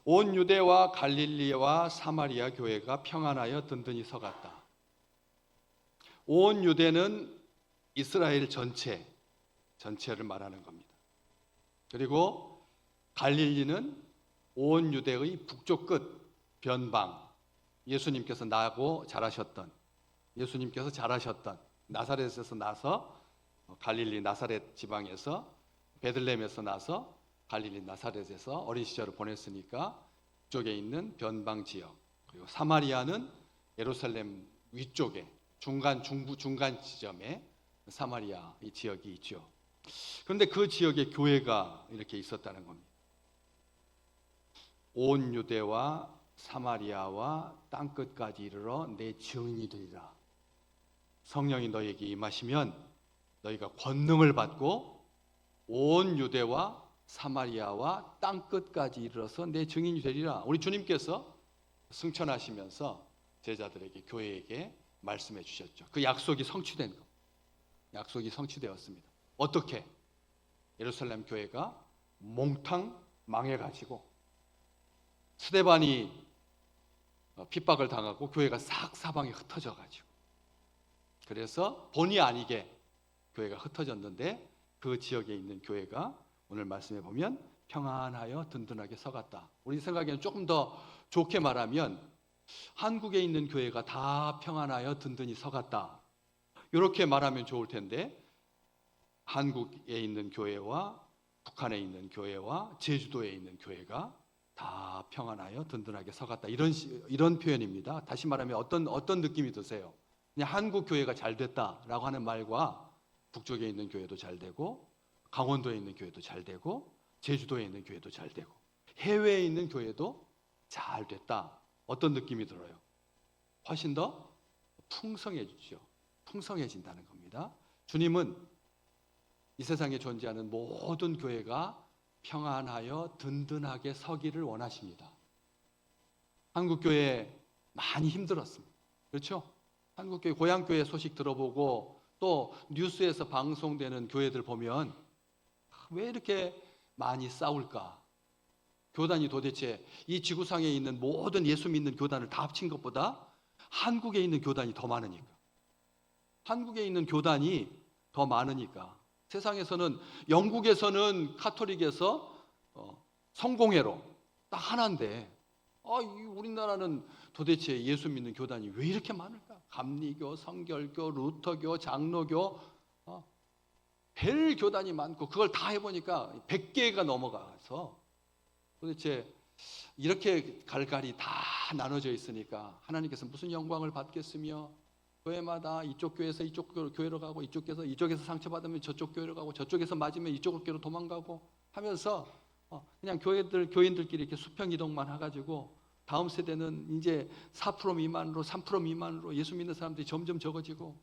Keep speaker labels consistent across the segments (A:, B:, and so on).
A: 온 유대와 갈릴리와 사마리아 교회가 평안하여 든든히 서갔다. 온 유대는 이스라엘 전체를 말하는 겁니다. 그리고 갈릴리는 온 유대의 북쪽 끝 변방, 예수님께서 자라셨던 나사렛에서 나서 갈릴리 나사렛 지방에서 베들레헴에서 나서 갈릴리 나사렛에서 어린 시절을 보냈으니까 북쪽에 있는 변방 지역, 그리고 사마리아는 예루살렘 위쪽에 중간 지점에 사마리아 이 지역이 있죠. 그런데 그 지역에 교회가 이렇게 있었다는 겁니다. 온 유대와 사마리아와 땅끝까지 이르러 내 증인이 되리라. 성령이 너희에게 임하시면 너희가 권능을 받고 온 유대와 사마리아와 땅끝까지 이르러서 내 증인이 되리라. 우리 주님께서 승천하시면서 제자들에게, 교회에게 말씀해 주셨죠. 그 약속이 성취된 것. 약속이 성취되었습니다. 어떻게? 예루살렘 교회가 몽탕 망해가지고 스데반이 핍박을 당하고 교회가 싹 사방에 흩어져가지고, 그래서 본의 아니게 교회가 흩어졌는데 그 지역에 있는 교회가 오늘 말씀해 보면 평안하여 든든하게 서갔다. 우리 생각에는 조금 더 좋게 말하면 한국에 있는 교회가 다 평안하여 든든히 서갔다. 이렇게 말하면 좋을 텐데, 한국에 있는 교회와 북한에 있는 교회와 제주도에 있는 교회가 다 평안하여 든든하게 서갔다. 이런 표현입니다. 다시 말하면 어떤 느낌이 드세요? 그냥 한국 교회가 잘 됐다라고 하는 말과 북쪽에 있는 교회도 잘 되고, 강원도에 있는 교회도 잘 되고, 제주도에 있는 교회도 잘 되고, 해외에 있는 교회도 잘 됐다. 어떤 느낌이 들어요? 훨씬 더 풍성해지죠. 풍성해진다는 겁니다. 주님은 이 세상에 존재하는 모든 교회가 평안하여 든든하게 서기를 원하십니다. 한국교회 많이 힘들었습니다. 그렇죠? 한국교회, 고향교회 소식 들어보고 또 뉴스에서 방송되는 교회들 보면 왜 이렇게 많이 싸울까? 교단이 도대체 이 지구상에 있는 모든 예수 믿는 교단을 다 합친 것보다 한국에 있는 교단이 더 많으니까. 한국에 있는 교단이 더 많으니까. 세상에서는, 영국에서는 카톨릭에서 성공회로 딱 하나인데, 우리나라는 도대체 예수 믿는 교단이 왜 이렇게 많을까? 감리교, 성결교, 루터교, 장로교, 별 교단이 많고, 그걸 다 해보니까 100개가 넘어가서 도대체 이렇게 갈갈이 다 나눠져 있으니까 하나님께서 무슨 영광을 받겠으며, 교회마다 이쪽 교회에서 이쪽 교회로 가고, 이쪽에서 상처받으면 저쪽 교회로 가고, 저쪽에서 맞으면 이쪽 교회로 도망가고 하면서 그냥 교인들끼리 이렇게 수평 이동만 해가지고, 다음 세대는 이제 4% 미만으로 3% 미만으로 예수 믿는 사람들이 점점 적어지고,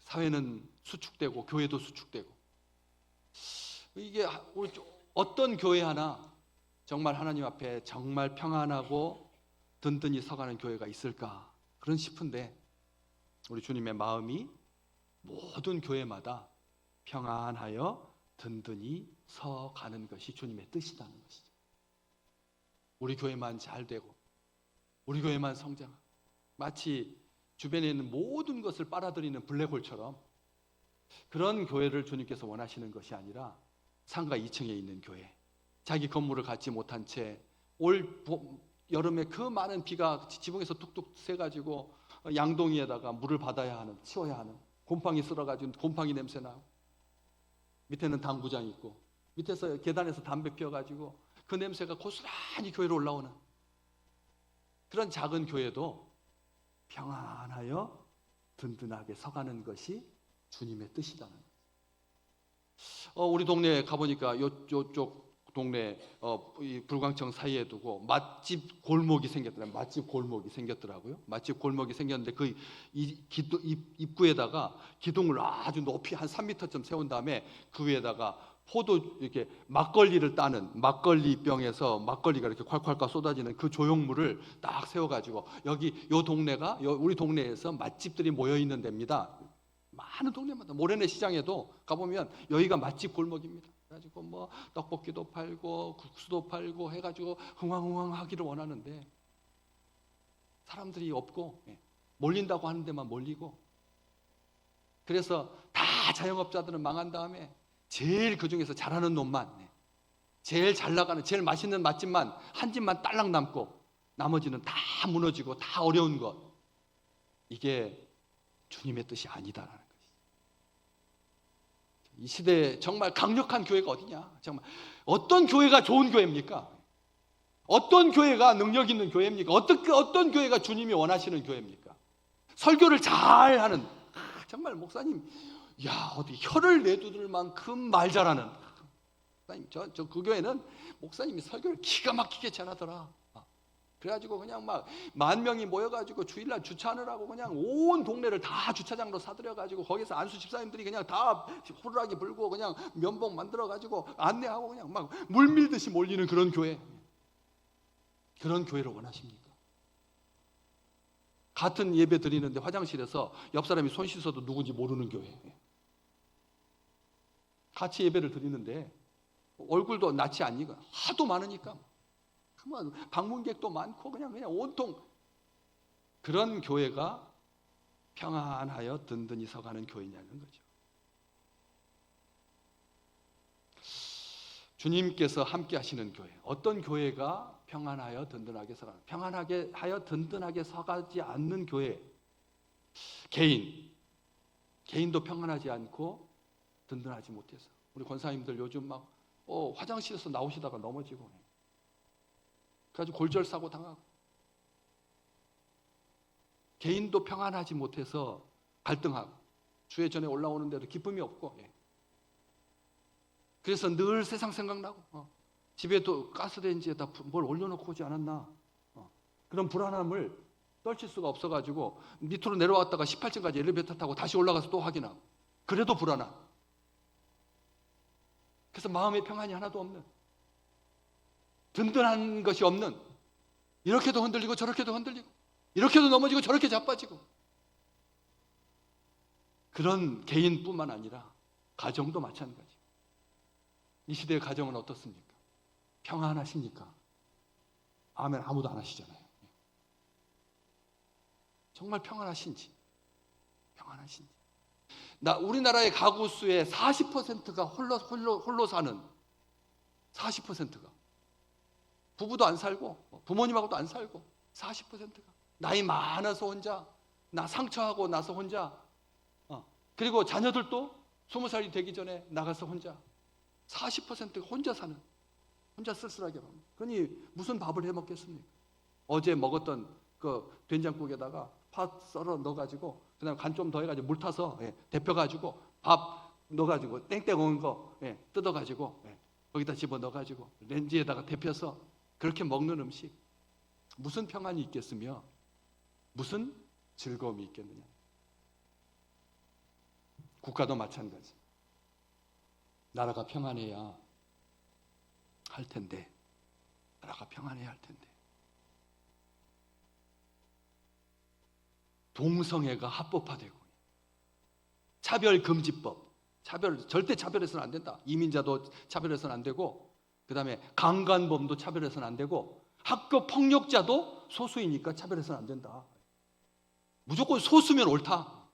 A: 사회는 수축되고 교회도 수축되고, 이게 어떤 교회 하나 정말 하나님 앞에 정말 평안하고 든든히 서가는 교회가 있을까? 그런 싶은데, 우리 주님의 마음이 모든 교회마다 평안하여 든든히 서가는 것이 주님의 뜻이라는 것이죠. 우리 교회만 잘 되고 우리 교회만 성장하고, 마치 주변에 있는 모든 것을 빨아들이는 블랙홀처럼 그런 교회를 주님께서 원하시는 것이 아니라, 상가 2층에 있는 교회, 자기 건물을 갖지 못한 채 올 여름에 그 많은 비가 지붕에서 뚝뚝 새가지고 양동이에다가 물을 받아야 하는, 치워야 하는, 곰팡이 쓸어가지고 곰팡이 냄새 나고, 밑에는 당구장 있고, 밑에서 계단에서 담배 피워가지고 그 냄새가 고스란히 교회로 올라오는 그런 작은 교회도 평안하여 든든하게 서가는 것이 주님의 뜻이라는 거예요. 우리 동네에 가보니까 이쪽 동네 이 불광청 사이에 두고 맛집 골목이 생겼더라고요. 맛집 골목이 생겼는데 그 입구에다가 기둥을 아주 높이 한 3m쯤 세운 다음에 그 위에다가 포도, 이렇게 막걸리를 따는 막걸리병에서 막걸리가 이렇게 콸콸콸 쏟아지는 그 조형물을 딱 세워가지고, 요 동네가 우리 동네에서 맛집들이 모여 있는 데입니다. 많은 동네마다, 모래내 시장에도 가보면 여기가 맛집 골목입니다. 해가지고 뭐 떡볶이도 팔고 국수도 팔고 해가지고 흥황흥황하기를 원하는데 사람들이 없고 몰린다고 하는 데만 몰리고, 그래서 다 자영업자들은 망한 다음에 제일 그 중에서 잘하는 놈만, 제일 잘 나가는 제일 맛있는 맛집만 한 집만 딸랑 남고 나머지는 다 무너지고 다 어려운 것. 이게 주님의 뜻이 아니다라는 것이죠. 이 시대에 정말 강력한 교회가 어디냐? 정말 어떤 교회가 좋은 교회입니까? 어떤 교회가 능력 있는 교회입니까? 어떤 교회가 주님이 원하시는 교회입니까? 설교를 잘하는, 정말 목사님, 야 어디 혀를 내두들 만큼 말 잘하는 목사님, 저 그 교회는 목사님이 설교를 기가 막히게 잘하더라. 그래가지고 그냥 막 10,000명이 모여가지고 주일날 주차하느라고 그냥 온 동네를 다 주차장으로 사들여가지고 거기서 안수 집사님들이 그냥 다 호루라기 불고 그냥 면봉 만들어가지고 안내하고 그냥 막 물밀듯이 몰리는 그런 교회. 그런 교회를 원하십니까? 같은 예배 드리는데 화장실에서 옆 사람이 손 씻어도 누군지 모르는 교회. 같이 예배를 드리는데 얼굴도 낯이 안 익어. 하도 많으니까. 그만 방문객도 많고 그냥 온통. 그런 교회가 평안하여 든든히 서가는 교회냐는 거죠. 주님께서 함께 하시는 교회, 어떤 교회가 평안하여 든든하게 서가는, 평안하게 하여 든든하게 서가지 않는 교회, 개인도 평안하지 않고 든든하지 못해서, 우리 권사님들 요즘 막 화장실에서 나오시다가 넘어지고 그래가지고 골절사고 당하고, 개인도 평안하지 못해서 갈등하고 주의 전에 올라오는데도 기쁨이 없고, 그래서 늘 세상 생각나고, 집에도 가스레인지에다 뭘 올려놓고 오지 않았나, 그런 불안함을 떨칠 수가 없어가지고 밑으로 내려왔다가 18층까지 엘리베이터 타고 다시 올라가서 또 확인하고, 그래도 불안한, 그래서 마음의 평안이 하나도 없는, 든든한 것이 없는, 이렇게도 흔들리고 저렇게도 흔들리고, 이렇게도 넘어지고 저렇게 자빠지고, 그런 개인뿐만 아니라 가정도 마찬가지. 이 시대의 가정은 어떻습니까? 평안하십니까? 아멘. 아무도 안 하시잖아요. 정말 평안하신지. 우리나라의 가구 수의 40%가 홀로 사는, 40%가 부부도 안 살고 부모님하고도 안 살고, 40%가 나이 많아서 혼자, 나 상처하고 나서 혼자, 그리고 자녀들도 20살이 되기 전에 나가서 혼자, 40%가 혼자 사는, 혼자 쓸쓸하게 봅니다. 그러니 무슨 밥을 해 먹겠습니까? 어제 먹었던 그 된장국에다가 파 썰어 넣어가지고 그다음에 간 좀 더 해가지고 물 타서 데펴가지고 밥 넣어가지고 땡땡 온 거 뜯어가지고 거기다 집어 넣어가지고 렌지에다가 데펴서 그렇게 먹는 음식, 무슨 평안이 있겠으며 무슨 즐거움이 있겠느냐. 국가도 마찬가지. 나라가 평안해야 할 텐데, 동성애가 합법화되고, 차별금지법, 절대 차별해서는 안 된다. 이민자도 차별해서는 안 되고, 그 다음에 강간범도 차별해서는 안 되고, 학교 폭력자도 소수이니까 차별해서는 안 된다. 무조건 소수면 옳다.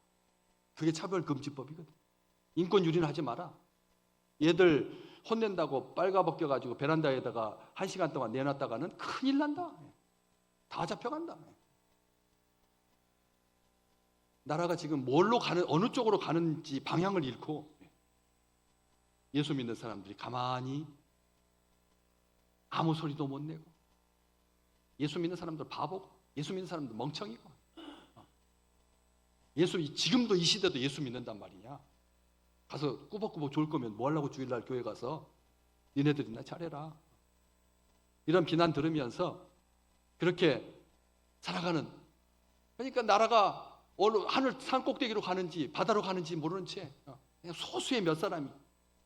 A: 그게 차별금지법이거든. 인권 유린을 하지 마라. 얘들 혼낸다고 빨가벗겨가지고 베란다에다가 1시간 동안 내놨다가는 큰일 난다. 다 잡혀간다. 나라가 지금 어느 쪽으로 가는지 방향을 잃고, 예수 믿는 사람들이 가만히 아무 소리도 못 내고, 예수 믿는 사람들 바보고, 예수 믿는 사람들 멍청이고, 지금도 이 시대도 예수 믿는단 말이냐. 가서 꾸벅꾸벅 좋을 거면 뭐 하려고 주일날 교회 가서, 니네들이나 잘해라. 이런 비난 들으면서 그렇게 살아가는, 그러니까 나라가 어느 하늘 산 꼭대기로 가는지 바다로 가는지 모르는 채 그냥 소수의 몇 사람이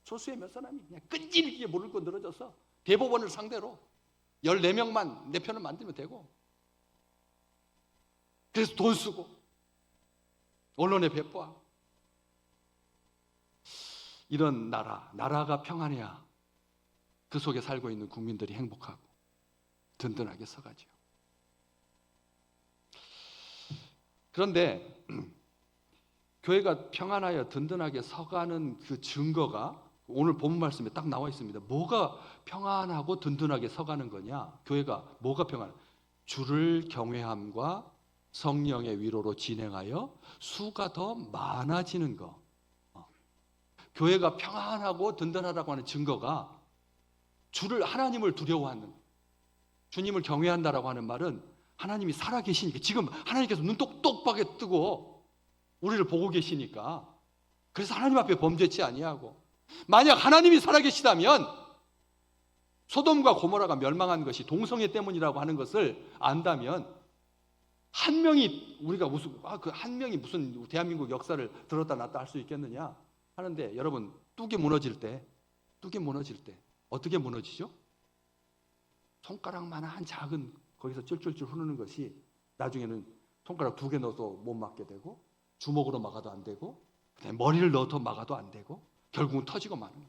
A: 그냥 끈질기게 물고 늘어져서 대법원을 상대로 14명만 내 편을 만들면 되고, 그래서 돈 쓰고 언론에 배포하고, 이런 나라가 평안해야 그 속에 살고 있는 국민들이 행복하고 든든하게 서가지요. 그런데 교회가 평안하여 든든하게 서가는 그 증거가 오늘 본문 말씀에 딱 나와 있습니다. 뭐가 평안하고 든든하게 서가는 거냐? 교회가 뭐가 평안? 주를 경외함과 성령의 위로로 진행하여 수가 더 많아지는 거. 교회가 평안하고 든든하다고 하는 증거가 하나님을 두려워하는, 주님을 경외한다라고 하는 말은 하나님이 살아계시니까, 지금 하나님께서 눈 똑똑하게 뜨고 우리를 보고 계시니까, 그래서 하나님 앞에 범죄치 아니하고, 만약 하나님이 살아계시다면 소돔과 고모라가 멸망한 것이 동성애 때문이라고 하는 것을 안다면 한 명이, 우리가 무슨 그 한 명이 무슨 대한민국 역사를 들었다 놨다 할 수 있겠느냐 하는데, 여러분 뚝이 무너질 때 어떻게 무너지죠? 손가락만한 작은, 거기서 쫄쫄쫄 흐르는 것이 나중에는 손가락 2개 넣어도 못 막게 되고, 주먹으로 막아도 안 되고, 그다음에 머리를 넣어도 막아도 안 되고, 결국은 터지고 마는 거예요.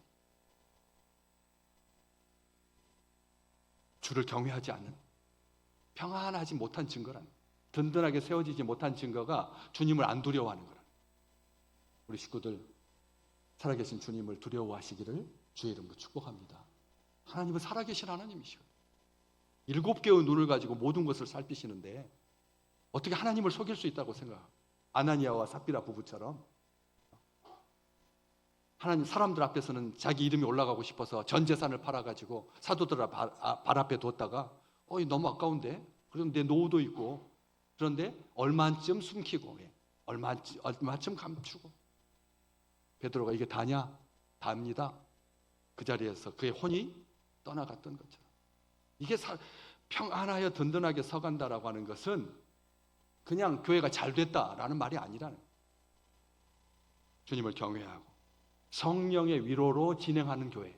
A: 주를 경외하지 않는, 평안하지 못한 증거란, 든든하게 세워지지 못한 증거가 주님을 안 두려워하는 거란. 우리 식구들 살아계신 주님을 두려워하시기를 주의 이름으로 축복합니다. 하나님은 살아계신 하나님이시고 7개의 눈을 가지고 모든 것을 살피시는데 어떻게 하나님을 속일 수 있다고 생각합니까? 아나니아와 삽비라 부부처럼 하나님, 사람들 앞에서는 자기 이름이 올라가고 싶어서 전 재산을 팔아가지고 사도들 발 앞에 뒀다가 너무 아까운데, 그럼 내 노후도 있고, 그런데 얼마쯤 숨기고 얼마쯤 감추고, 베드로가 이게 다냐? 답니다. 그 자리에서 그의 혼이 떠나갔던 것처럼, 이게 평안하여 든든하게 서간다라고 하는 것은 그냥 교회가 잘 됐다라는 말이 아니라는 거예요. 주님을 경외하고 성령의 위로로 진행하는 교회.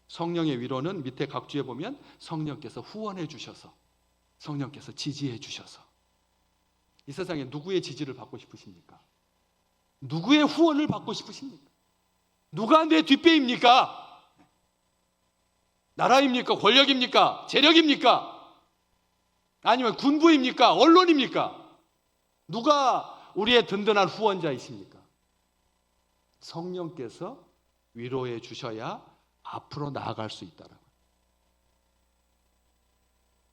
A: 성령의 위로는 밑에 각주에 보면 성령께서 후원해 주셔서, 성령께서 지지해 주셔서. 이 세상에 누구의 지지를 받고 싶으십니까? 누구의 후원을 받고 싶으십니까? 누가 내 뒷배입니까? 나라입니까? 권력입니까? 재력입니까? 아니면 군부입니까? 언론입니까? 누가 우리의 든든한 후원자이십니까? 성령께서 위로해 주셔야 앞으로 나아갈 수 있다라고.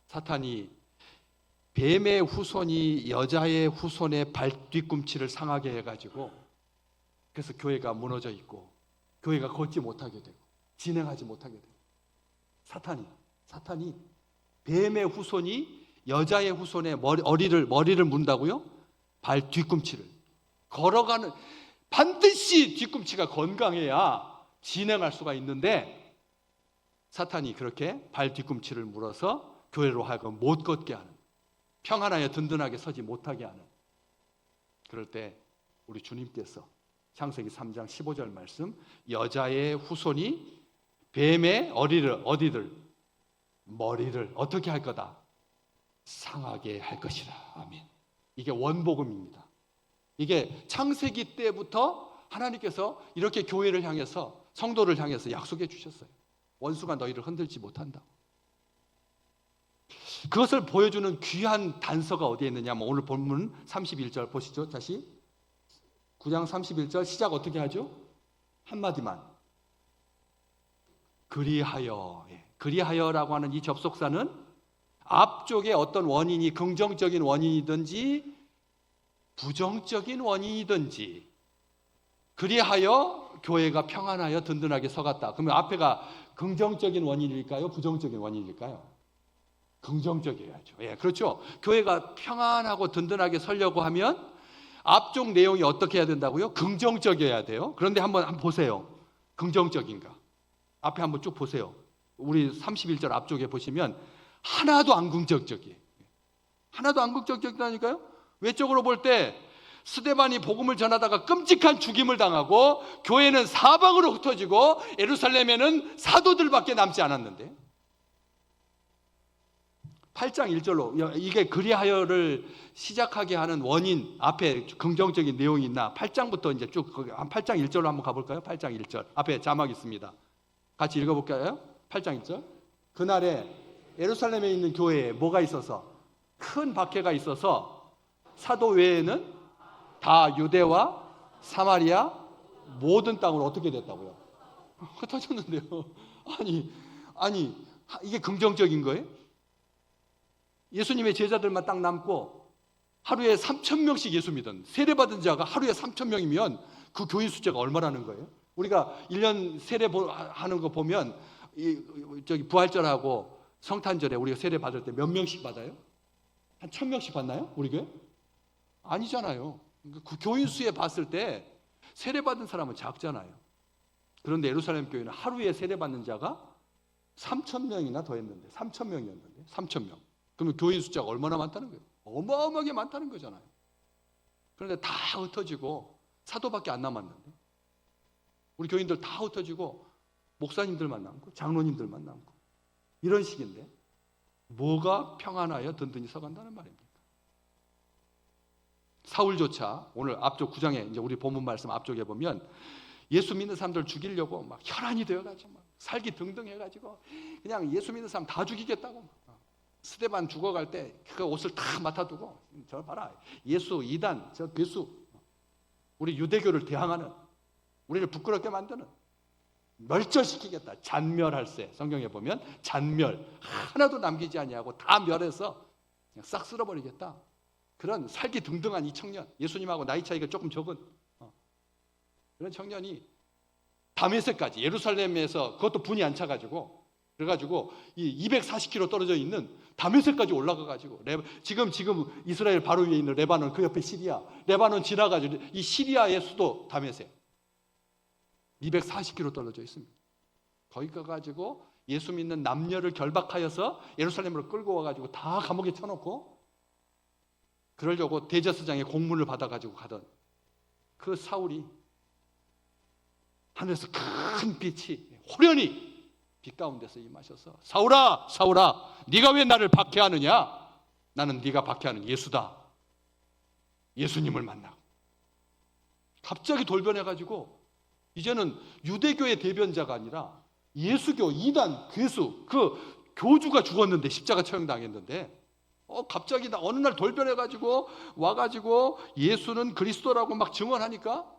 A: 사탄이 뱀의 후손이 여자의 후손의 발 뒤꿈치를 상하게 해가지고, 그래서 교회가 무너져 있고 교회가 걷지 못하게 되고 진행하지 못하게 되고, 사탄이 뱀의 후손이 여자의 후손의 머리를 문다고요? 발 뒤꿈치를 걸어가는, 반드시 뒤꿈치가 건강해야 진행할 수가 있는데, 사탄이 그렇게 발 뒤꿈치를 물어서 교회로 하여금 못 걷게 하는, 평안하여 든든하게 서지 못하게 하는. 그럴 때 우리 주님께서 창세기 3장 15절 말씀, 여자의 후손이 뱀의 머리를 어떻게 할 거다? 상하게 할 것이라. 아멘. 이게 원복음입니다. 이게 창세기 때부터 하나님께서 이렇게 교회를 향해서, 성도를 향해서 약속해 주셨어요. 원수가 너희를 흔들지 못한다. 그것을 보여주는 귀한 단서가 어디에 있느냐면, 오늘 본문 31절 보시죠. 다시 9장 31절 시작 어떻게 하죠? 한마디만. 그리하여라고 하는 이 접속사는 앞쪽에 어떤 원인이 긍정적인 원인이든지 부정적인 원인이든지, 그리하여 교회가 평안하여 든든하게 서갔다. 그러면 앞에가 긍정적인 원인일까요? 부정적인 원인일까요? 긍정적이어야죠. 예, 그렇죠. 교회가 평안하고 든든하게 서려고 하면 앞쪽 내용이 어떻게 해야 된다고요? 긍정적이어야 돼요. 그런데 한번 보세요. 긍정적인가? 앞에 한번 쭉 보세요. 우리 31절 앞쪽에 보시면 하나도 안 긍정적이에요. 하나도 안 긍정적이다니까요. 외적으로 볼 때 스데반이 복음을 전하다가 끔찍한 죽임을 당하고 교회는 사방으로 흩어지고 예루살렘에는 사도들밖에 남지 않았는데, 8장 1절로 이게 그리하여를 시작하게 하는 원인, 앞에 긍정적인 내용이 있나? 8장부터 이제 쭉 8장 1절로 한번 가볼까요? 8장 1절 앞에 자막 있습니다. 같이 읽어볼까요? 8장 1절. 그날에 예루살렘에 있는 교회에 뭐가 있어서? 큰 박해가 있어서 사도 외에는 다 유대와 사마리아 모든 땅으로 어떻게 됐다고요? 흩어졌는데요. 아니 이게 긍정적인 거예요? 예수님의 제자들만 딱 남고 하루에 3,000명씩 예수 믿은 세례받은 자가 하루에 3,000명이면 그 교인 숫자가 얼마라는 거예요? 우리가 1년 세례하는 거 보면 저기 부활절하고 성탄절에 우리가 세례 받을 때 몇 명씩 받아요? 한 1,000명씩 받나요? 우리 교회? 아니잖아요. 그 교인 수에 봤을 때 세례 받은 사람은 작잖아요. 그런데 예루살렘 교회는 하루에 세례 받는 자가 3,000명이나 더 했는데 3,000명이었는데 3,000명. 그러면 교인 숫자가 얼마나 많다는 거예요? 어마어마하게 많다는 거잖아요. 그런데 다 흩어지고 사도밖에 안 남았는데 우리 교인들 다 흩어지고 목사님들만 남고 장로님들만 남고 이런 식인데 뭐가 평안하여 든든히 서간다는 말입니까? 사울조차 오늘 앞쪽 9장에 이제 우리 본문 말씀 앞쪽에 보면 예수 믿는 사람들 죽이려고 막 혈안이 되어가지고 막 살기 등등 해가지고 그냥 예수 믿는 사람 다 죽이겠다고 스데반 죽어갈 때 그 옷을 다 맡아두고 저 봐라 예수 이단 저 괴수 우리 유대교를 대항하는 우리를 부끄럽게 만드는 멸절시키겠다. 잔멸할세. 성경에 보면 잔멸 하나도 남기지 아니하고 다 멸해서 그냥 싹 쓸어버리겠다. 그런 살기 등등한 이 청년, 예수님하고 나이 차이가 조금 적은 그런 청년이 다메섹까지 예루살렘에서 그것도 분이 안 차가지고 그래가지고 이 240km 떨어져 있는 다메섹까지 올라가가지고 지금 이스라엘 바로 위에 있는 레바논 그 옆에 시리아 레바논 지나가지고 이 시리아의 수도 다메섹 240km 떨어져 있습니다. 거기 가가지고 예수 믿는 남녀를 결박하여서 예루살렘으로 끌고 와가지고 다 감옥에 쳐놓고 그러려고 대제사장의 공문을 받아가지고 가던 그 사울이 하늘에서 큰 빛이 호련히 빛 가운데서 임하셔서 사울아 네가 왜 나를 박해하느냐? 나는 네가 박해하는 예수다. 예수님을 만나 갑자기 돌변해가지고 이제는 유대교의 대변자가 아니라 예수교, 이단, 괴수 그 교주가 죽었는데 십자가 처형당했는데 갑자기 어느 날 돌변해가지고 와가지고 예수는 그리스도라고 막 증언하니까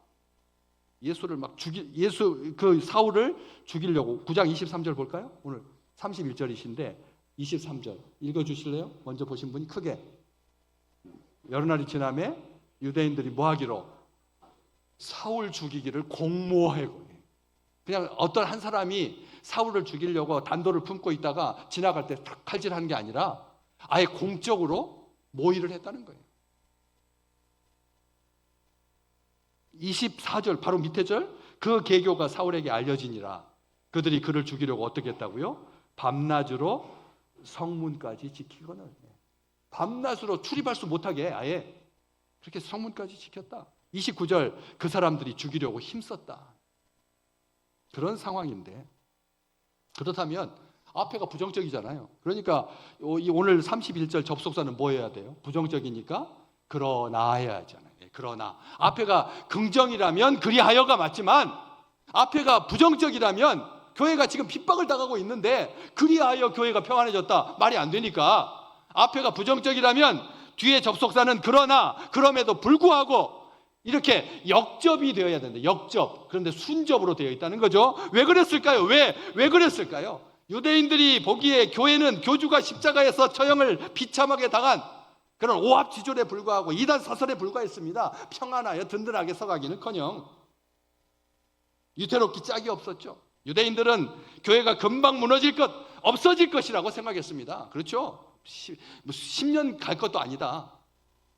A: 예수를 막 예수 그 사울을 죽이려고 9장 23절 볼까요? 오늘 31절이신데 23절 읽어주실래요? 먼저 보신 분이 크게 여러 날이 지나매 유대인들이 뭐 하기로 사울 죽이기를 공모하고 그냥 어떤 한 사람이 사울을 죽이려고 단도를 품고 있다가 지나갈 때 탁 칼질하는 게 아니라 아예 공적으로 모의를 했다는 거예요. 24절 바로 밑에 절 그 계교가 사울에게 알려지니라 그들이 그를 죽이려고 어떻게 했다고요? 밤낮으로 성문까지 지키거늘 밤낮으로 출입할 수 못하게 아예 그렇게 성문까지 지켰다. 29절 그 사람들이 죽이려고 힘썼다. 그런 상황인데 그렇다면 앞에가 부정적이잖아요. 그러니까 오늘 31절 접속사는 뭐 해야 돼요? 부정적이니까 그러나 해야 하잖아요. 그러나 앞에가 긍정이라면 그리하여가 맞지만 앞에가 부정적이라면 교회가 지금 핍박을 당하고 있는데 그리하여 교회가 평안해졌다 말이 안 되니까 앞에가 부정적이라면 뒤에 접속사는 그러나 그럼에도 불구하고 이렇게 역접이 되어야 된다. 역접. 그런데 순접으로 되어 있다는 거죠. 왜 그랬을까요? 왜 그랬을까요? 유대인들이 보기에 교회는 교주가 십자가에서 처형을 비참하게 당한 그런 오합지졸에 불과하고 이단 사설에 불과했습니다. 평안하여 든든하게 서가기는커녕 유태롭기 짝이 없었죠. 유대인들은 교회가 금방 무너질 것, 없어질 것이라고 생각했습니다. 그렇죠? 10년 갈 것도 아니다.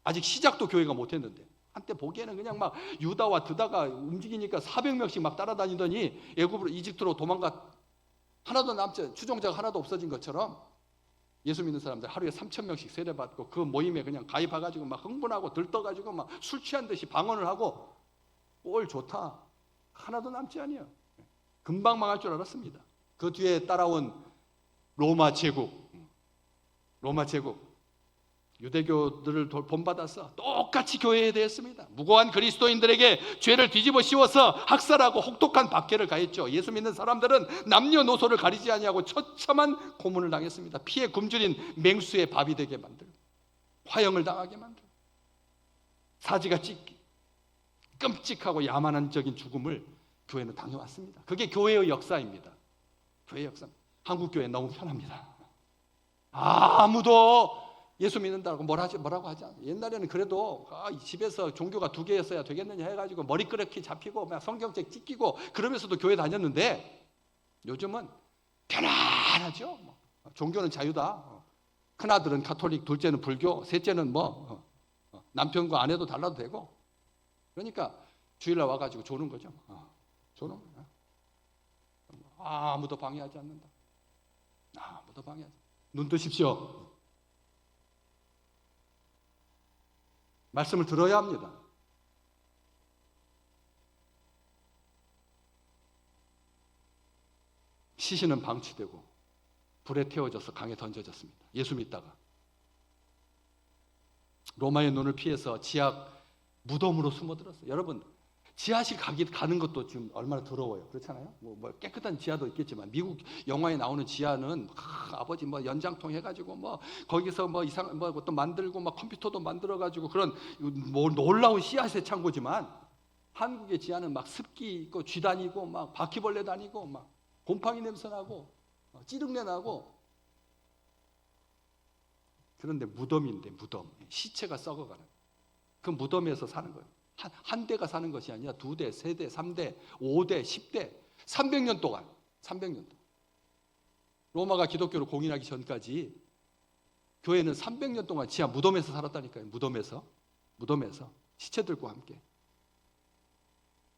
A: 아직 시작도 교회가 못했는데 한때 보기에는 그냥 막 유다와 드다가 움직이니까 400명씩 막 따라다니더니 애굽으로 이집트로 도망가 하나도 남지 추종자가 하나도 없어진 것처럼 예수 믿는 사람들 하루에 3,000명씩 세례받고 그 모임에 그냥 가입해가지고 막 흥분하고 들떠가지고 막 술 취한 듯이 방언을 하고 꼴 좋다 하나도 남지 아니에요. 금방 망할 줄 알았습니다. 그 뒤에 따라온 로마 제국 유대교들을 본받아서 똑같이 교회에 대했습니다. 무고한 그리스도인들에게 죄를 뒤집어 씌워서 학살하고 혹독한 박해를 가했죠. 예수 믿는 사람들은 남녀노소를 가리지 아니하고 처참한 고문을 당했습니다. 피에 굶주린 맹수의 밥이 되게 만들고 화형을 당하게 만들고 사지가 찢기 끔찍하고 야만적인 죽음을 교회는 당해왔습니다. 그게 교회의 역사입니다. 교회의 역사. 한국 교회 너무 편합니다. 아무도 예수 믿는다고 뭐라고 하지 않아요. 옛날에는 그래도 집에서 종교가 2개였어야 되겠느냐 해가지고 머리끄럽게 잡히고 막 성경책 찢기고 그러면서도 교회 다녔는데 요즘은 편안하죠. 종교는 자유다. 큰아들은 가톨릭, 둘째는 불교, 셋째는 남편과 아내도 달라도 되고. 그러니까 주일날 와가지고 조는 거죠. 조는 거야. 아무도 방해하지 않는다. 아무도 방해하지. 눈 뜨십시오. 말씀을 들어야 합니다. 시신은 방치되고 불에 태워져서 강에 던져졌습니다. 예수 믿다가 로마의 눈을 피해서 지하 무덤으로 숨어들었어요. 여러분, 지하실 가는 것도 지금 얼마나 더러워요. 그렇잖아요. 뭐 깨끗한 지하도 있겠지만 미국 영화에 나오는 지하는 아버지 연장통 해가지고 거기서 이상 또 만들고 컴퓨터도 만들어가지고 그런 놀라운 씨앗의 창고지만 한국의 지하는 습기 있고 쥐 다니고 바퀴벌레 다니고 곰팡이 냄새 나고 찌릉내 나고. 그런데 무덤인데 무덤 시체가 썩어가는 그 무덤에서 사는 거예요. 한 대가 사는 것이 아니라 2대, 3대, 3대, 5대, 10대, 300년 동안 300년 동안. 로마가 기독교를 공인하기 전까지 교회는 300년 동안 지하 무덤에서 살았다니까요. 무덤에서 시체들과 함께.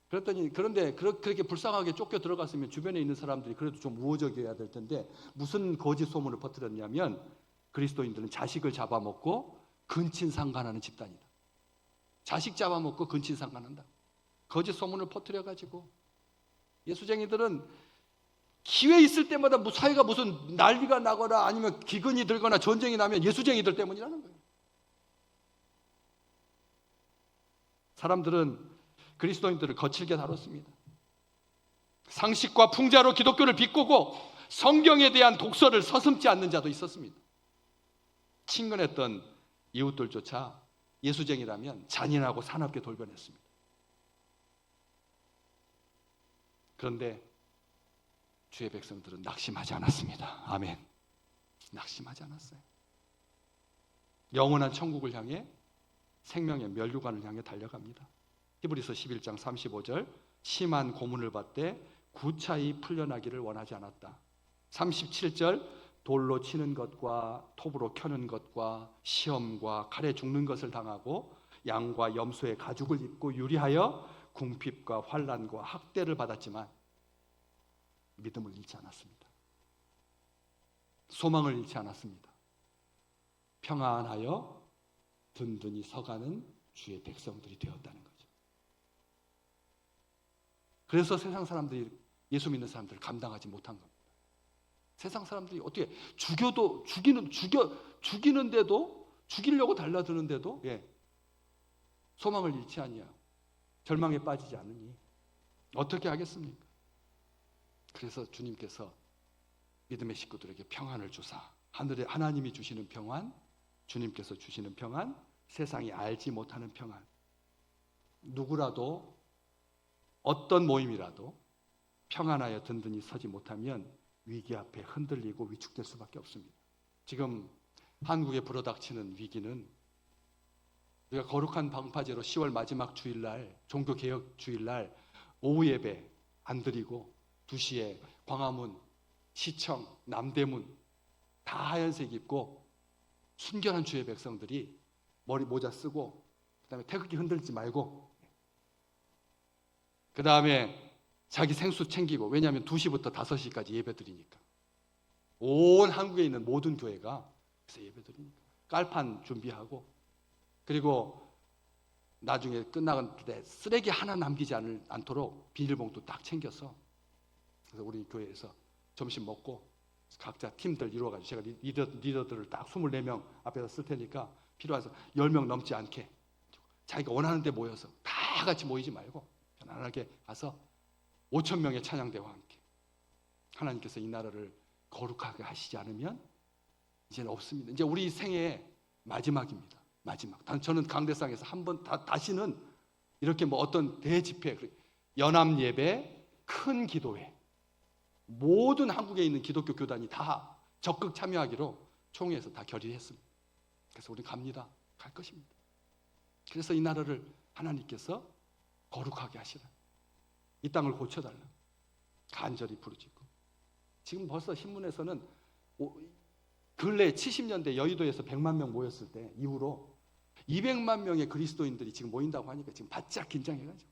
A: 그런데 그렇게 불쌍하게 쫓겨 들어갔으면 주변에 있는 사람들이 그래도 좀 우호적이어야 될 텐데 무슨 거짓 소문을 퍼뜨렸냐면 그리스도인들은 자식을 잡아먹고 근친상간하는 집단이다. 자식 잡아먹고 근친상간한다. 거짓 소문을 퍼뜨려가지고 예수쟁이들은 기회 있을 때마다 사회가 무슨 난리가 나거나 아니면 기근이 들거나 전쟁이 나면 예수쟁이들 때문이라는 거예요. 사람들은 그리스도인들을 거칠게 다뤘습니다. 상식과 풍자로 기독교를 비꼬고 성경에 대한 독서를 서슴지 않는 자도 있었습니다. 친근했던 이웃들조차 예수쟁이라면 잔인하고 사납게 돌변했습니다. 그런데 주의 백성들은 낙심하지 않았습니다. 아멘. 낙심하지 않았어요. 영원한 천국을 향해 생명의 면류관을 향해 달려갑니다. 히브리서 11장 35절 심한 고문을 받되 구차히 풀려나기를 원하지 않았다. 37절 돌로 치는 것과 톱으로 켜는 것과 시험과 칼에 죽는 것을 당하고 양과 염소의 가죽을 입고 유리하여 궁핍과 환난과 학대를 받았지만 믿음을 잃지 않았습니다. 소망을 잃지 않았습니다. 평안하여 든든히 서가는 주의 백성들이 되었다는 거죠. 그래서 세상 사람들이 예수 믿는 사람들을 감당하지 못한 겁니다. 세상 사람들이 어떻게 죽이는데도 죽이려고 달라드는데도 소망을 잃지 아니야. 절망에 빠지지 않으니 어떻게 하겠습니까? 그래서 주님께서 믿음의 식구들에게 평안을 주사 하늘에 하나님이 주시는 평안, 주님께서 주시는 평안, 세상이 알지 못하는 평안. 누구라도 어떤 모임이라도 평안하여 든든히 서지 못하면 위기 앞에 흔들리고 위축될 수밖에 없습니다. 지금 한국에 불어닥치는 위기는 우리가 거룩한 방파제로 10월 마지막 주일날 종교개혁 주일날 오후 예배 안 드리고 2시에 광화문, 시청, 남대문 다 하얀색 입고 순결한 주의 백성들이 머리 모자 쓰고 그다음에 태극기 흔들지 말고 그다음에 자기 생수 챙기고 왜냐하면 2시부터 5시까지 예배 드리니까 온 한국에 있는 모든 교회가 그래서 예배 드리니까 깔판 준비하고 그리고 나중에 끝나간 때 쓰레기 하나 남기지 않도록 비닐봉투 딱 챙겨서 그래서 우리 교회에서 점심 먹고 각자 팀들 이루어가지고 제가 리더들을 딱 24명 앞에서 쓸 테니까 필요해서 10명 넘지 않게 자기가 원하는 데 모여서 다 같이 모이지 말고 편안하게 가서 5,000명의 찬양대와 함께 하나님께서 이 나라를 거룩하게 하시지 않으면 이제는 없습니다. 이제 우리 생애의 마지막입니다. 마지막. 저는 강대상에서 한 번 다시는 이렇게 뭐 어떤 대집회, 연합 예배, 큰 기도회, 모든 한국에 있는 기독교 교단이 다 적극 참여하기로 총회에서 다 결의했습니다. 그래서 우리 갑니다. 갈 것입니다. 그래서 이 나라를 하나님께서 거룩하게 하시라. 이 땅을 고쳐달라. 간절히 부르짖고. 지금 벌써 신문에서는 근래 70년대 여의도에서 100만 명 모였을 때 이후로 200만 명의 그리스도인들이 지금 모인다고 하니까 지금 바짝 긴장해가지고,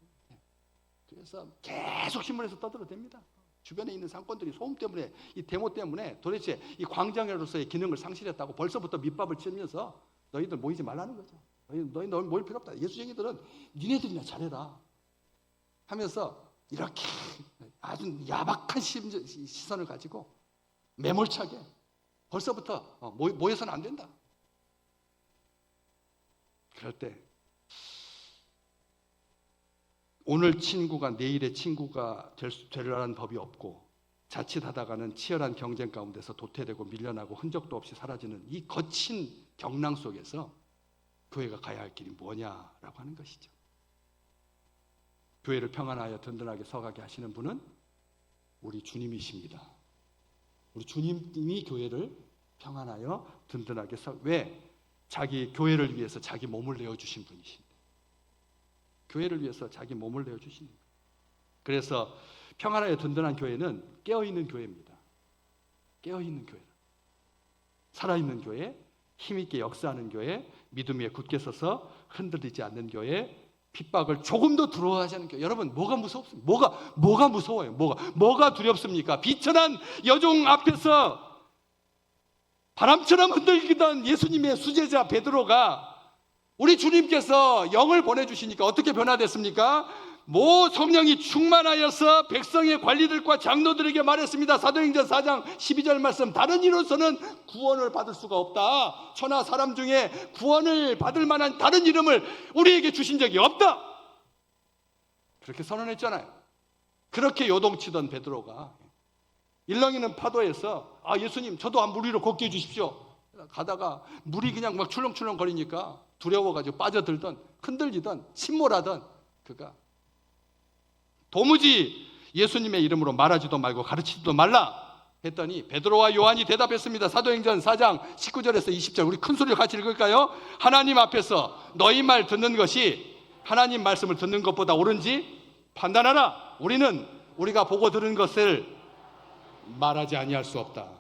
A: 그래서 계속 신문에서 떠들어댑니다. 주변에 있는 상권들이 소음 때문에, 이 데모 때문에 도대체 이 광장으로서의 기능을 상실했다고 벌써부터 밑밥을 치면서 너희들 모이지 말라는 거죠. 너희 모일 필요 없다. 예수쟁이들은 니네들이나 잘해라 하면서 이렇게 아주 야박한 시선을 가지고 매몰차게 벌써부터 모여서는 안 된다. 그럴 때 오늘 친구가 내일의 친구가 되려는 법이 없고, 자칫하다가는 치열한 경쟁 가운데서 도태되고 밀려나고 흔적도 없이 사라지는 이 거친 경랑 속에서 교회가 가야 할 길이 뭐냐라고 하는 것이죠. 교회를 평안하여 든든하게 서가게 하시는 분은 우리 주님이십니다. 우리 주님이 교회를 평안하여 든든하게 왜? 자기 교회를 위해서 자기 몸을 내어주신 분이신데, 교회를 위해서 자기 몸을 내어주신 거예요. 그래서 평안하여 든든한 교회는 깨어있는 교회입니다. 깨어있는 교회, 살아있는 교회, 힘있게 역사하는 교회, 믿음 위에 굳게 서서 흔들리지 않는 교회, 핍박을 조금도 두려워하지 않는 교회. 여러분, 뭐가 무섭습니까? 뭐가 무서워요? 뭐가 두렵습니까? 비천한 여종 앞에서 바람처럼 흔들리던 예수님의 수제자 베드로가 우리 주님께서 영을 보내주시니까 어떻게 변화됐습니까? 성령이 충만하여서 백성의 관리들과 장로들에게 말했습니다. 사도행전 4장 12절 말씀, 다른 이로서는 구원을 받을 수가 없다. 천하 사람 중에 구원을 받을 만한 다른 이름을 우리에게 주신 적이 없다. 그렇게 선언했잖아요. 그렇게 요동치던 베드로가 일렁이는 파도에서 예수님, 저도 물 위로 걷게 해주십시오. 가다가 물이 그냥 막 출렁출렁 거리니까 두려워가지고 빠져들던, 흔들리던, 침몰하던 그가 도무지 예수님의 이름으로 말하지도 말고 가르치지도 말라 했더니 베드로와 요한이 대답했습니다. 사도행전 4장 19절에서 20절, 우리 큰 소리로 같이 읽을까요? 하나님 앞에서 너희 말 듣는 것이 하나님 말씀을 듣는 것보다 옳은지 판단하라. 우리는 우리가 보고 들은 것을 말하지 아니할 수 없다.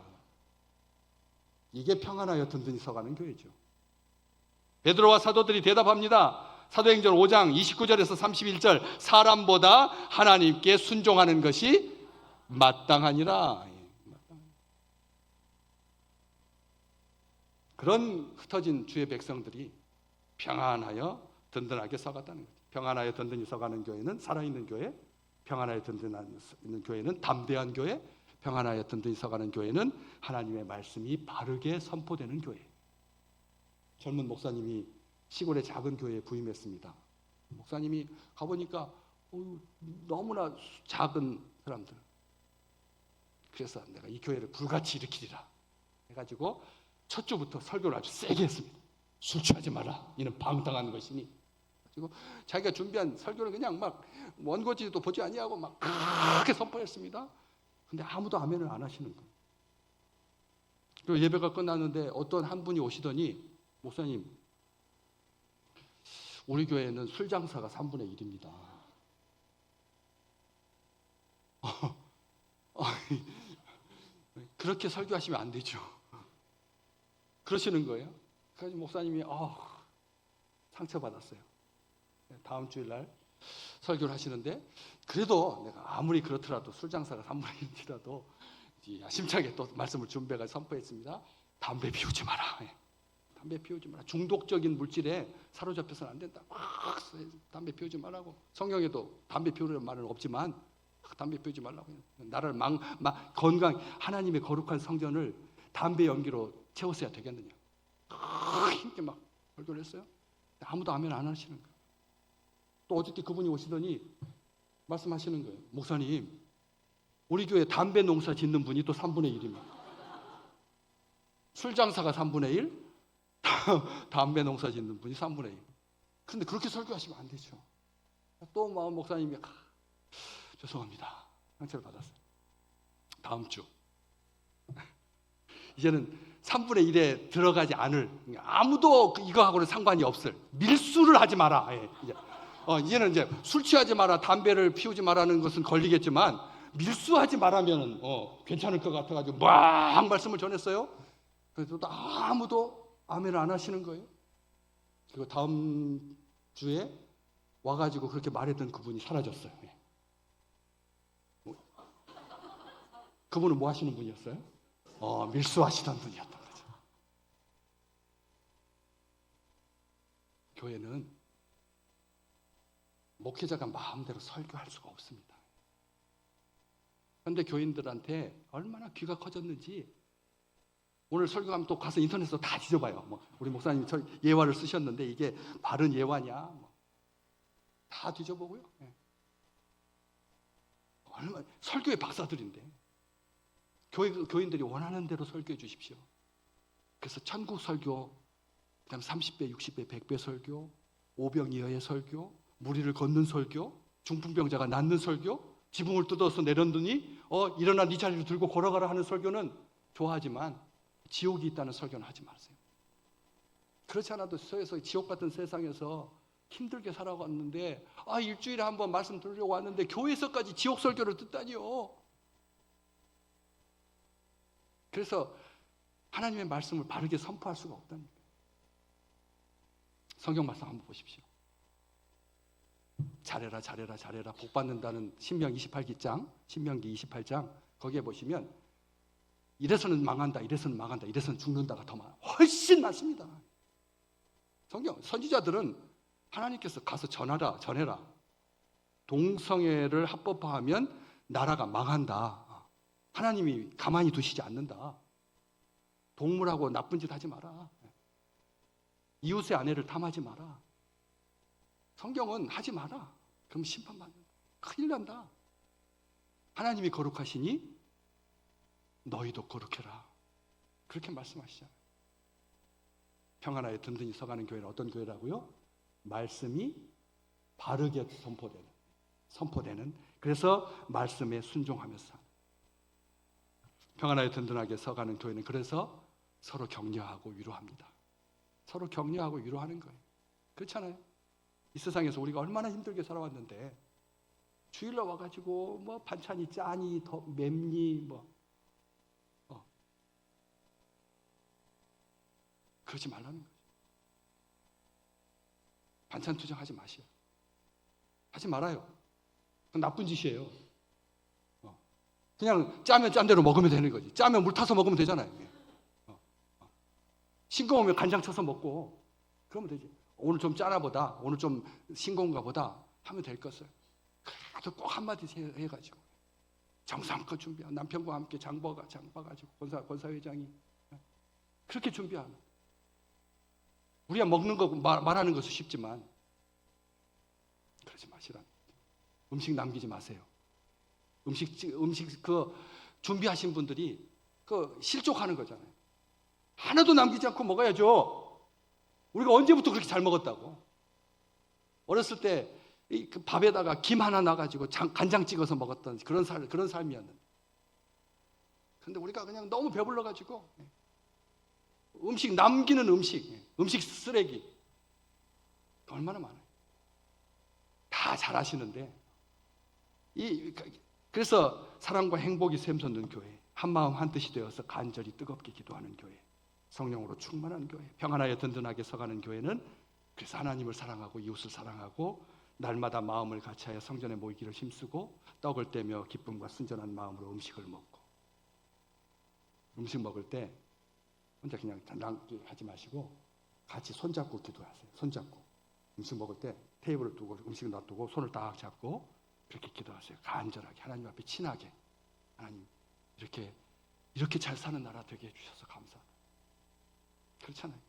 A: 이게 평안하여 든든히 서가는 교회죠. 베드로와 사도들이 대답합니다. 사도행전 5장 29절에서 31절, 사람보다 하나님께 순종하는 것이 마땅하니라. 그런 흩어진 주의 백성들이 평안하여 든든하게 서갔다는 거죠. 평안하여 든든히 서가는 교회는 살아있는 교회, 평안하여 든든한 교회는 담대한 교회, 평안하여 든든히 서가는 교회는 하나님의 말씀이 바르게 선포되는 교회. 젊은 목사님이 시골의 작은 교회에 부임했습니다. 목사님이 가보니까 너무나 작은 사람들. 그래서 내가 이 교회를 불같이 일으키리라 해가지고 첫 주부터 설교를 아주 세게 했습니다. 술 취하지 마라. 이는 방탕한 것이니. 그리고 자기가 준비한 설교를 그냥 막 원고지도 보지 아니하고 막 그렇게 선포했습니다. 근데 아무도 아멘을 안 하시는 거예요. 그리고 예배가 끝났는데 어떤 한 분이 오시더니, 목사님, 우리 교회는 술 장사가 3분의 1입니다. 그렇게 설교하시면 안 되죠. 그러시는 거예요. 그래서 목사님이 상처받았어요. 다음 주일날 설교를 하시는데, 그래도 내가 아무리 그렇더라도 술 장사가 3분의 1이라도 야심차게 또 말씀을 준비해서 선포했습니다. 담배 피우지 마라. 담배 피우지 마라. 중독적인 물질에 사로잡혀서는 안 된다. 담배 피우지 말라고. 성경에도 담배 피우라는 말은 없지만 담배 피우지 말라고. 나를 건강, 하나님의 거룩한 성전을 담배 연기로 채웠어야 되겠느냐. 이렇게 막 설교를 했어요. 아무도 아멘 안 하시는 거예요. 또 어저께 그분이 오시더니 말씀하시는 거예요. 목사님, 우리 교회 담배 농사 짓는 분이 또 3분의 1입니다. 술 장사가 3분의 1, 담배 농사 짓는 분이 3분의 1. 그런데 그렇게 설교하시면 안 되죠. 또 목사님이 죄송합니다. 상처를 받았어요. 다음 주 이제는 3분의 1에 들어가지 않을, 아무도 이거하고는 상관이 없을 밀수를 하지 마라. 예, 이제는 이제 술 취하지 마라, 담배를 피우지 마라는 것은 걸리겠지만 밀수하지 말라면은 괜찮을 것 같아가지고 막 말씀을 전했어요. 그래도 아무도 아멘을 안 하시는 거예요. 그리고 다음 주에 와가지고 그렇게 말했던 그분이 사라졌어요. 예. 그분은 뭐 하시는 분이었어요? 밀수하시던 분이었던 거죠. 교회는 목회자가 마음대로 설교할 수가 없습니다. 그런데 교인들한테 얼마나 귀가 커졌는지 오늘 설교하면 또 가서 인터넷에서 다 뒤져봐요. 우리 목사님이 예화를 쓰셨는데 이게 바른 예화냐 다 뒤져보고요. 얼마나 설교의 박사들인데 교인들이 원하는 대로 설교해 주십시오. 그래서 천국 설교, 그다음 30배, 60배, 100배 설교, 오병이어의 설교, 무리를 걷는 설교, 중풍병자가 낫는 설교, 지붕을 뜯어서 내렸더니 일어나 네 자리를 들고 걸어가라 하는 설교는 좋아하지만 지옥이 있다는 설교는 하지 마세요. 그렇지 않아도 지옥 같은 세상에서 힘들게 살아왔는데 일주일에 한 번 말씀 들으려고 왔는데 교회에서까지 지옥 설교를 듣다니요. 그래서 하나님의 말씀을 바르게 선포할 수가 없답니다. 성경 말씀 한번 보십시오. 잘해라 잘해라 잘해라 복 받는다는 신명기 28장 거기에 보시면 이래서는 망한다, 이래서는 망한다, 이래서는 죽는다가 더 훨씬 많습니다. 성경 선지자들은 하나님께서 가서 전해라. 동성애를 합법화하면 나라가 망한다. 하나님이 가만히 두시지 않는다. 동물하고 나쁜 짓 하지 마라. 이웃의 아내를 탐하지 마라. 성경은 하지 마라. 그럼 심판받는다. 큰일 난다. 하나님이 거룩하시니 너희도 거룩해라. 그렇게 말씀하시잖아요. 평안하에 든든히 서가는 교회는 어떤 교회라고요? 말씀이 바르게 선포되는 그래서 말씀에 순종하면서 사는 평안하에 든든하게 서가는 교회는 그래서 서로 격려하고 위로합니다. 서로 격려하고 위로하는 거예요. 그렇잖아요. 이 세상에서 우리가 얼마나 힘들게 살아왔는데 주일날 와가지고 반찬이 짜니 더 맵니 그러지 말라는 거죠. 반찬 투정하지 마시오. 하지 말아요. 그건 나쁜 짓이에요. 그냥 짜면 짠 대로 먹으면 되는 거지. 짜면 물 타서 먹으면 되잖아요. 싱거우면 간장 쳐서 먹고 그러면 되지. 오늘 좀 짜나 보다, 오늘 좀 싱거운가 보다 하면 될 것을. 그래도 꼭 한마디 해가지고 정성껏 준비하고 남편과 함께 장 봐가지고 권사회장이 그렇게 준비하면 우리가 먹는 거 말하는 것은 쉽지만 그러지 마시라. 음식 남기지 마세요. 음식 그 준비하신 분들이 그 실족하는 거잖아요. 하나도 남기지 않고 먹어야죠. 우리가 언제부터 그렇게 잘 먹었다고? 어렸을 때 그 밥에다가 김 하나 놔가지고 간장 찍어서 먹었던 그런 삶이었는데, 그런데 우리가 그냥 너무 배불러가지고 음식 남기는 음식 쓰레기 얼마나 많아요. 다 잘하시는데 그래서 사랑과 행복이 샘솟는 교회, 한마음 한뜻이 되어서 간절히 뜨겁게 기도하는 교회, 성령으로 충만한 교회, 평안하여 든든하게 서가는 교회는 그래서 하나님을 사랑하고 이웃을 사랑하고 날마다 마음을 같이하여 성전에 모이기를 힘쓰고 떡을 떼며 기쁨과 순전한 마음으로 음식을 먹고, 음식 먹을 때 혼자 그냥 하지 마시고 같이 손잡고 기도하세요. 손잡고 음식 먹을 때 테이블을 두고 음식을 놔두고 손을 딱 잡고 그렇게 기도하세요. 간절하게 하나님 앞에 친하게. 하나님 이렇게 잘 사는 나라 되게 해주셔서 감사하다. 그렇잖아요.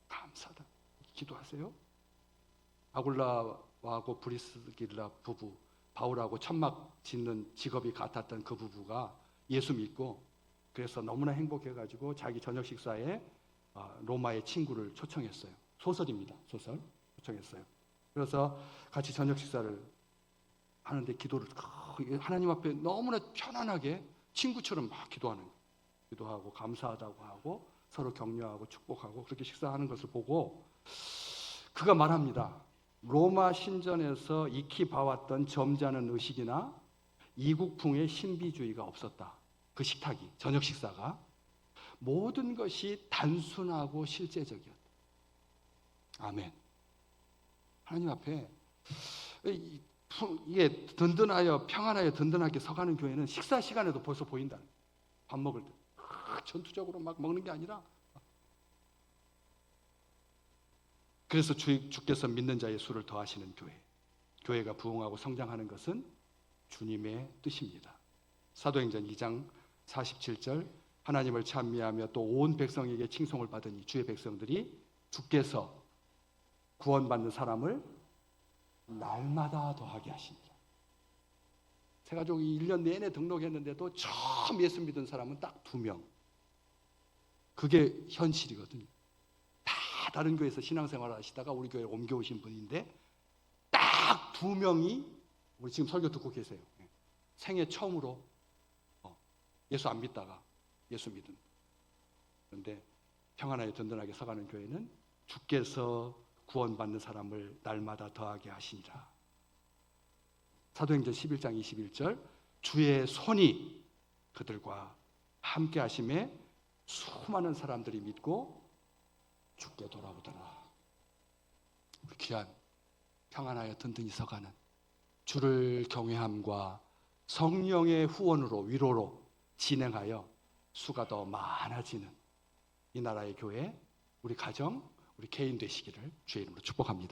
A: 감사하다. 기도하세요. 아굴라하고 브리스길라 부부, 바울하고 천막 짓는 직업이 같았던 그 부부가 예수 믿고 그래서 너무나 행복해가지고 자기 저녁 식사에 로마의 친구를 초청했어요. 소설입니다. 소설 초청했어요. 그래서 같이 저녁 식사를 하는데 기도를 하나님 앞에 너무나 편안하게 친구처럼 막 기도하는 거예요. 기도하고 감사하다고 하고 서로 격려하고 축복하고 그렇게 식사하는 것을 보고 그가 말합니다. 로마 신전에서 익히 봐왔던 점잖은 의식이나 이국풍의 신비주의가 없었다. 그 식탁이, 저녁 식사가 모든 것이 단순하고 실제적이었다. 아멘. 하나님 앞에 이게 든든하여 평안하여 든든하게 서가는 교회는 식사 시간에도 벌써 보인다. 밥 먹을 때 전투적으로 막 먹는 게 아니라 그래서 주께서 믿는 자의 수를 더하시는 교회. 교회가 부흥하고 성장하는 것은 주님의 뜻입니다. 사도행전 2장 47절 하나님을 찬미하며 또 온 백성에게 칭송을 받으니 주의 백성들이 주께서 구원받는 사람을 날마다 더하게 하시니라. 새가족이 1년 내내 등록했는데도 처음 예수 믿은 사람은 딱 2명. 그게 현실이거든요. 다 다른 교회에서 신앙생활을 하시다가 우리 교회에 옮겨오신 분인데 딱 2명이 우리 지금 설교 듣고 계세요. 생애 처음으로 예수 안 믿다가 예수 믿은. 그런데 평안하게 든든하게 서가는 교회는 주께서 구원받는 사람을 날마다 더하게 하시니라. 사도행전 11장 21절 주의 손이 그들과 함께 하심에 수많은 사람들이 믿고 주께 돌아오더라. 우리 귀한 평안하여 든든히 서가는 주를 경외함과 성령의 후원으로 위로로 진행하여 수가 더 많아지는 이 나라의 교회, 우리 가정, 우리 개인 되시기를 주의 이름으로 축복합니다.